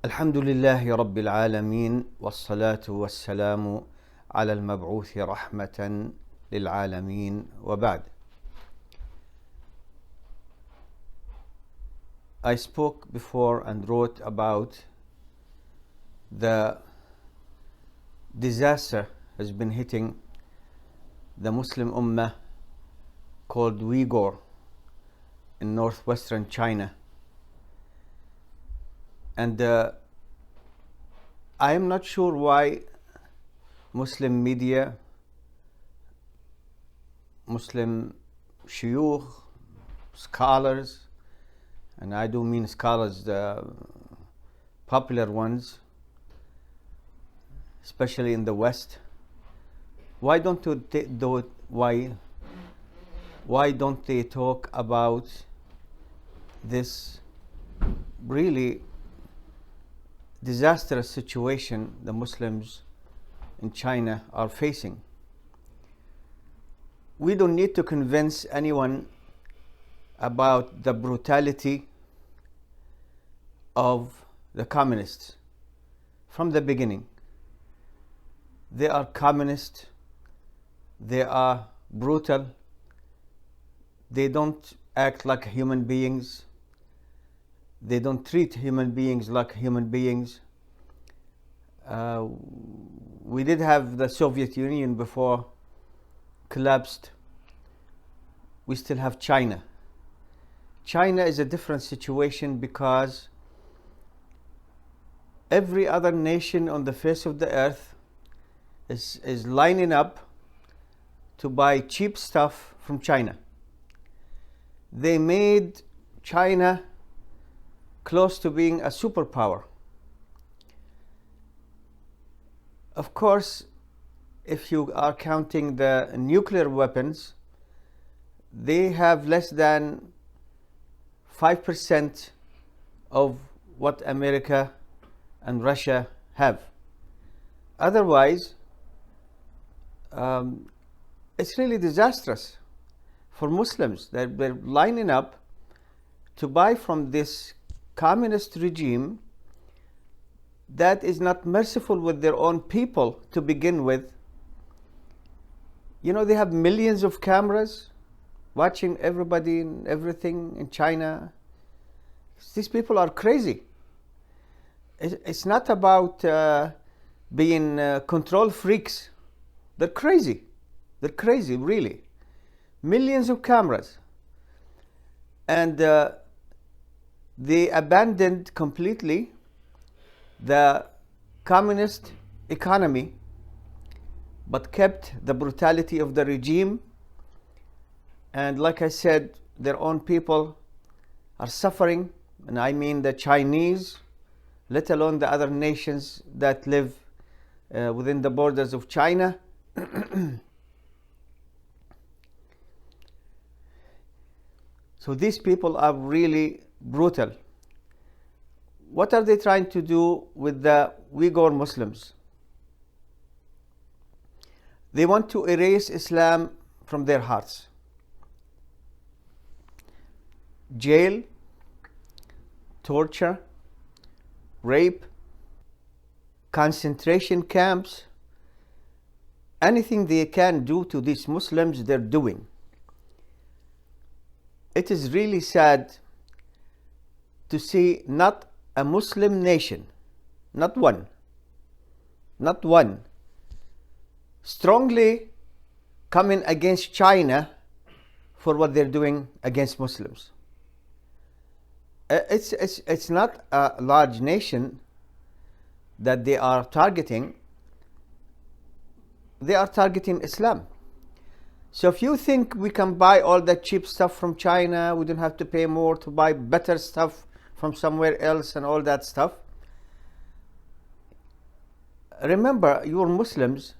الحمد لله رب العالمين والصلاة والسلام على المبعوث رحمة للعالمين وبعد. I spoke before and wrote about the disaster has been hitting the Muslim Ummah called Uyghur in northwestern China. And I am not sure why Muslim media, Muslim shuyukh, scholars, and I do mean scholars, the popular ones, especially in the West, why don't they talk about this really disastrous situation the Muslims in China are facing? We don't need to convince anyone about the brutality of the communists from the beginning. They are communist, they are brutal, they don't act like human beings, they don't treat human beings like human beings. We did have the Soviet Union before collapsed. We still have China. China is a different situation because every other nation on the face of the earth is lining up to buy cheap stuff from China. They made China close to being a superpower. Of course, if you are counting the nuclear weapons, they have less than 5% of what America and Russia have. Otherwise, it's really disastrous for Muslims. They're lining up to buy from this communist regime that is not merciful with their own people to begin with. You know, they have millions of cameras watching everybody and everything in China. These people are crazy. It's not about being control freaks. They're crazy. They're crazy, really. Millions of cameras. And they abandoned completely the communist economy, but kept the brutality of the regime. And like I said, their own people are suffering, and I mean the Chinese, let alone the other nations that live within the borders of China. So these people are really brutal. What are they trying to do with the Uyghur Muslims? They want to erase Islam from their hearts. Jail, torture, rape, concentration camps, anything they can do to these Muslims, they're doing. It is really sad to see not a Muslim nation, not one, strongly coming against China for what they're doing against Muslims. It's not a large nation that they are targeting. They are targeting Islam. So if you think we can buy all that cheap stuff from China, we don't have to pay more to buy better stuff from somewhere else and all that stuff, remember, you're Muslims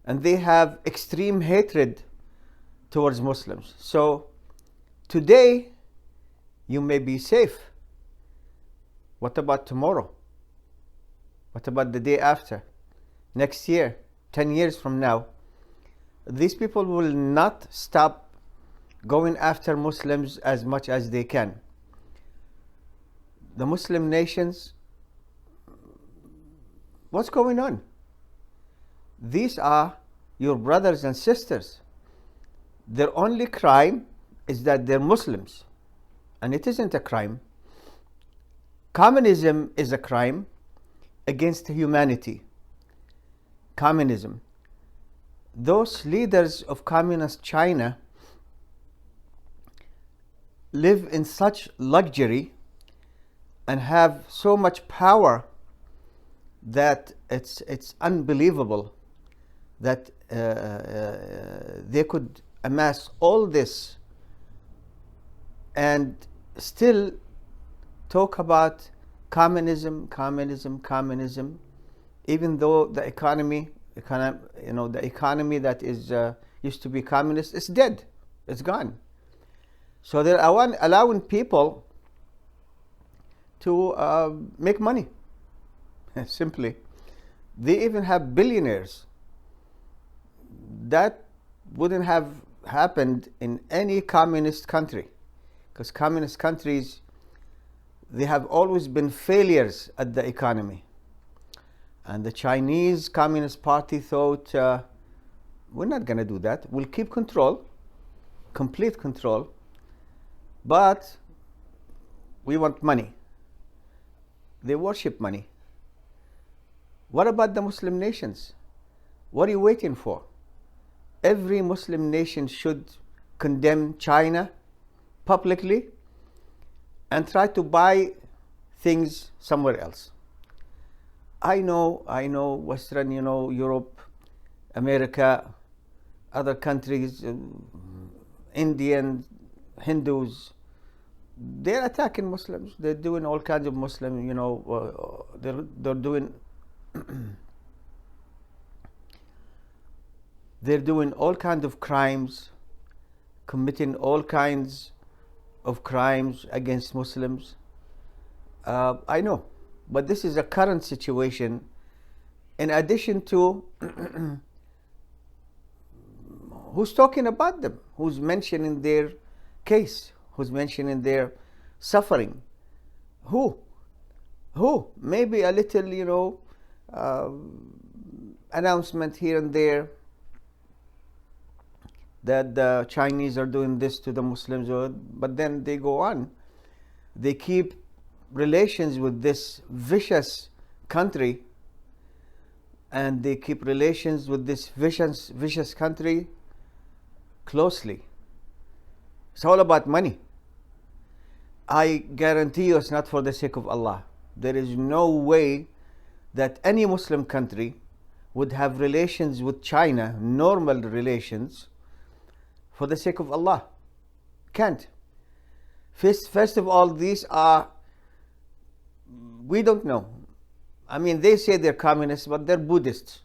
and they have extreme hatred towards Muslims. So today you may be safe. What about tomorrow? What about the day after? Next year, 10 years from now? These people will not stop going after Muslims as much as they can. The Muslim nations What's going on? These are your brothers and sisters. Their only crime is that they're Muslims, and it isn't a crime. Communism is a crime against humanity. Communism. Those leaders of communist China live in such luxury and have so much power that it's unbelievable that they could amass all this and still talk about communism, even though the economy that is used to be communist is dead, it's gone. So they're allowing people to make money. Simply, they even have billionaires. That wouldn't have happened in any communist country, because communist countries, they have always been failures at the economy. And the Chinese Communist Party thought, we're not going to do that. We'll keep control, complete control, but we want money. They worship money. What about the Muslim nations? What are you waiting for? Every Muslim nation should condemn China publicly and try to buy things somewhere else. I know Western, Europe, America, other countries, Indians, Hindus, they're attacking Muslims. They're doing all kinds of Muslim, they're doing they're doing all kinds of crimes, committing all kinds of crimes against Muslims. I know, but this is a current situation. In addition to who's talking about them, who's mentioning their case, who's mentioning their suffering, who maybe a little, announcement here and there that the Chinese are doing this to the Muslims, but then they go on. They keep relations with this vicious country, and they keep relations with this vicious country closely. It's all about money. I guarantee you it's not for the sake of Allah. There is no way that any Muslim country would have relations with China, normal relations, for the sake of Allah. Can't. First of all, these are, we don't know. I mean, they say they're communists, but they're Buddhists.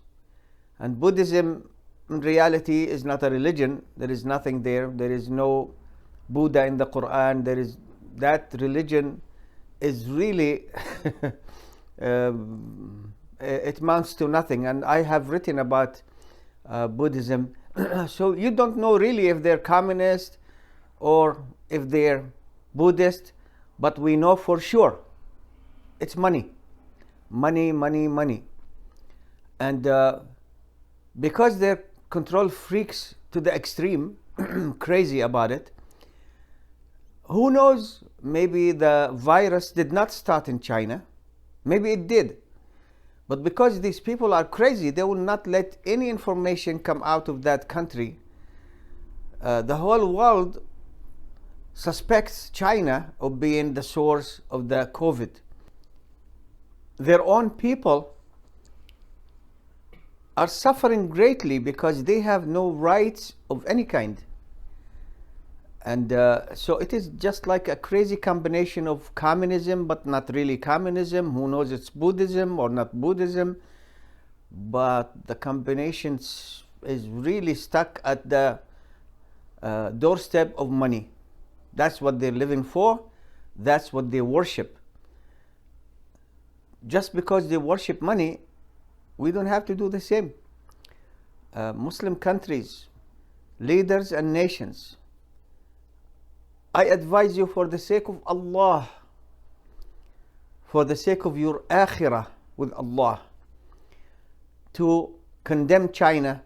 And Buddhism, in reality, is not a religion. There is nothing there. There is no Buddha in the Quran. That religion is really, it amounts to nothing. And I have written about Buddhism. So you don't know really if they're communist or if they're Buddhist, but we know for sure it's money. Money. And because they're control freaks to the extreme, crazy about it, who knows, maybe the virus did not start in China. Maybe it did. But because these people are crazy, they will not let any information come out of that country. The whole world suspects China of being the source of the COVID. Their own people are suffering greatly because they have no rights of any kind. And so it is just like a crazy combination of communism, but not really communism. Who knows, it's Buddhism or not Buddhism. But the combination is really stuck at the doorstep of money. That's what they're living for. That's what they worship. Just because they worship money, we don't have to do the same. Muslim countries, leaders and nations, I advise you, for the sake of Allah, for the sake of your akhirah with Allah, to condemn China,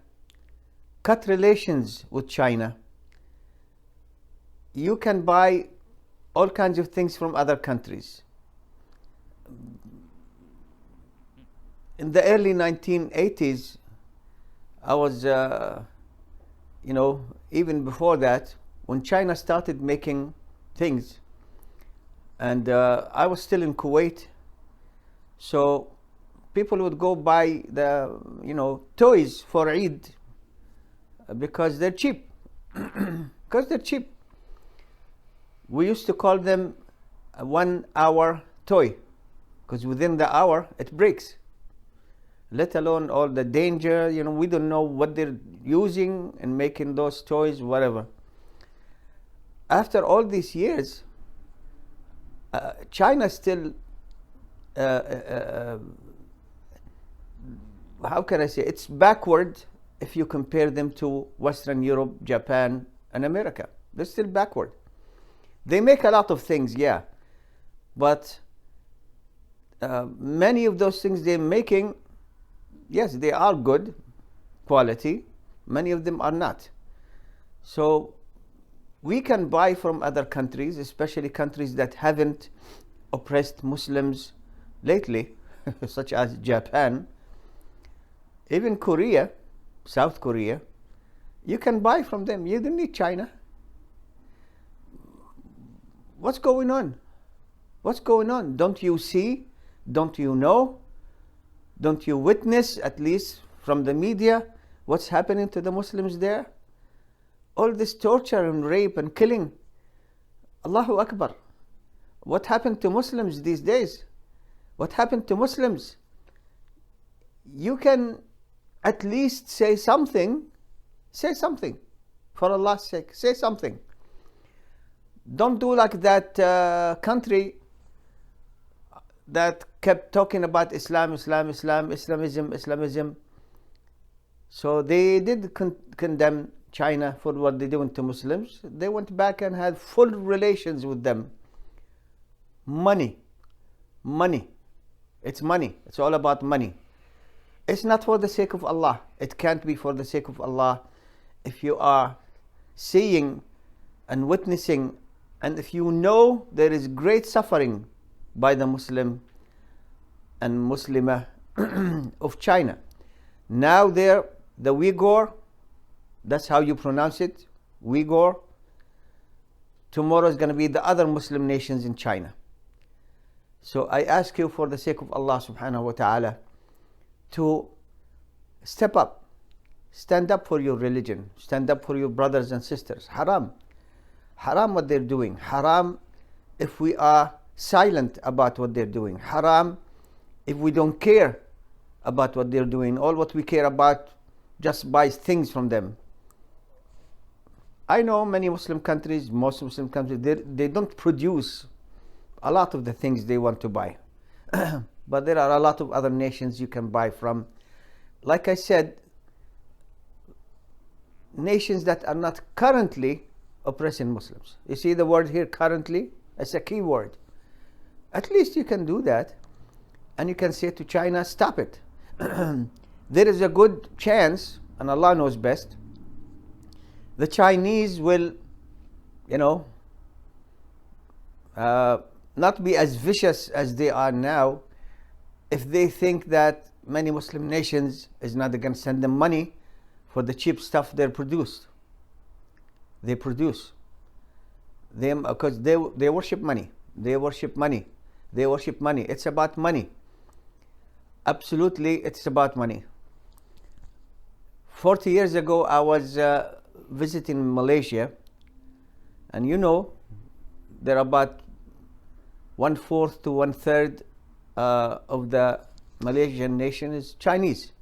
cut relations with China. You can buy all kinds of things from other countries. In the early 1980s, I was, even before that, when China started making things, and I was still in Kuwait, so people would go buy the, toys for Eid because they're cheap. Because they're cheap. We used to call them a 1 hour toy, because within the hour it breaks. Let alone all the danger, we don't know what they're using in making those toys, whatever. After all these years, China still, how can I say, it's backward if you compare them to Western Europe, Japan, and America. They're still backward. They make a lot of things, yeah, but many of those things they're making, yes, they are good quality. Many of them are not. So we can buy from other countries, especially countries that haven't oppressed Muslims lately, such as Japan, even Korea, South Korea. You can buy from them. You don't need China. What's going on? What's going on? Don't you see? Don't you know? Don't you witness, at least from the media, what's happening to the Muslims there? All this torture and rape and killing. Allahu Akbar. What happened to Muslims these days? What happened to Muslims? You can at least say something. Say something. For Allah's sake, say something. Don't do like that country that kept talking about Islamism. So they did condemn China for what they're doing to Muslims. They went back and had full relations with them. Money. It's money. It's all about money. It's not for the sake of Allah. It can't be for the sake of Allah. If you are seeing and witnessing, and if you know there is great suffering by the Muslim and Muslimah of China. Now the Uyghur, that's how you pronounce it, Uyghur. Tomorrow is going to be the other Muslim nations in China. So I ask you, for the sake of Allah subhanahu wa ta'ala, to step up, stand up for your religion, stand up for your brothers and sisters. Haram what they're doing. Haram if we are silent about what they're doing. Haram if we don't care about what they're doing. All what we care about, just buy things from them. I know many Muslim countries, most Muslim countries, they don't produce a lot of the things they want to buy. But there are a lot of other nations you can buy from. Like I said, nations that are not currently oppressing Muslims. You see the word here, currently? It's a key word. At least you can do that. And you can say to China, stop it. There is a good chance, and Allah knows best, the Chinese will, not be as vicious as they are now if they think that many Muslim nations is not going to send them money for the cheap stuff they produce. Because they worship money. They worship money. It's about money. Absolutely, it's about money. 40 years ago, I was visiting Malaysia, and there are about 1/4 to 1/3 of the Malaysian nation is Chinese.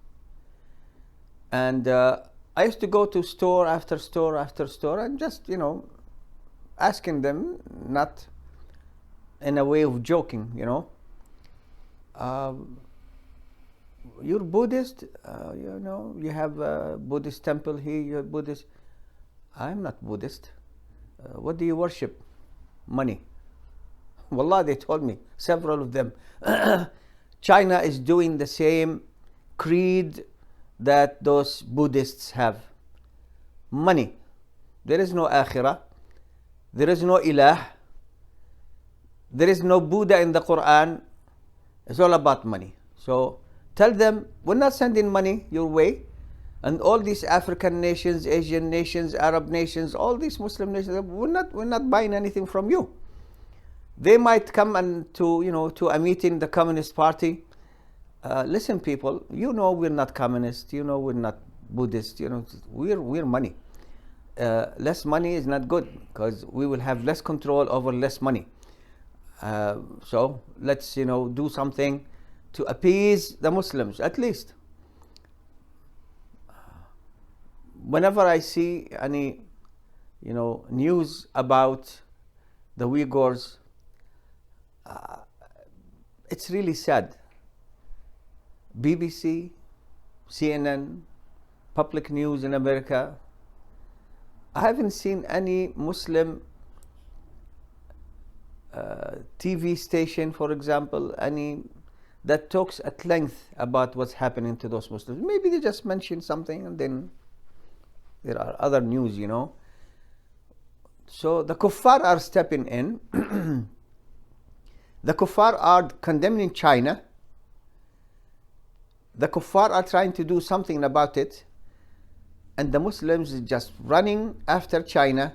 And I used to go to store after store after store and just, asking them, not in a way of joking, you're Buddhist, you have a Buddhist temple here, you're Buddhist. I'm not Buddhist. What do you worship? Money. Wallah, they told me, several of them. China is doing the same creed that those Buddhists have. Money. There is no akhirah. There is no ilah. There is no Buddha in the Quran. It's all about money. So tell them, we're not sending money your way. And all these African nations, Asian nations, Arab nations, all these Muslim nations, we're not buying anything from you. They might come and to a meeting, the Communist Party. Listen, people, we're not communist. We're not Buddhist. We're money. Less money is not good because we will have less control over less money. So let's do something to appease the Muslims at least. Whenever I see any news about the Uighurs, it's really sad. BBC, CNN, public news in America, I haven't seen any Muslim TV station, for example, that talks at length about what's happening to those Muslims. Maybe they just mention something and then there are other news, So the kuffar are stepping in. The kuffar are condemning China. The kuffar are trying to do something about it. And the Muslims are just running after China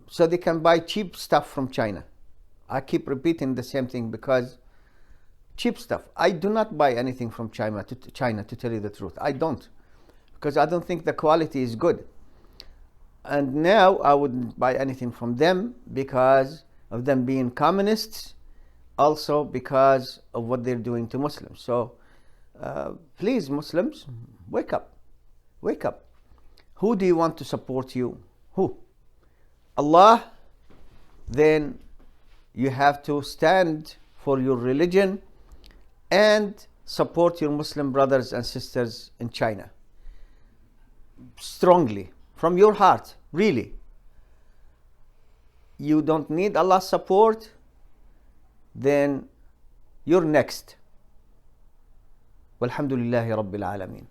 so they can buy cheap stuff from China. I keep repeating the same thing because cheap stuff. I do not buy anything from China, to tell you the truth. I don't. Because I don't think the quality is good. And now I wouldn't buy anything from them because of them being communists, also because of what they're doing to Muslims. So please, Muslims, wake up. Wake up. Who do you want to support you? Who? Allah? Then you have to stand for your religion and support your Muslim brothers and sisters in China. Strongly, from your heart, really. You don't need Allah's support, then you're next. Walhamdulillahi Rabbil Alameen.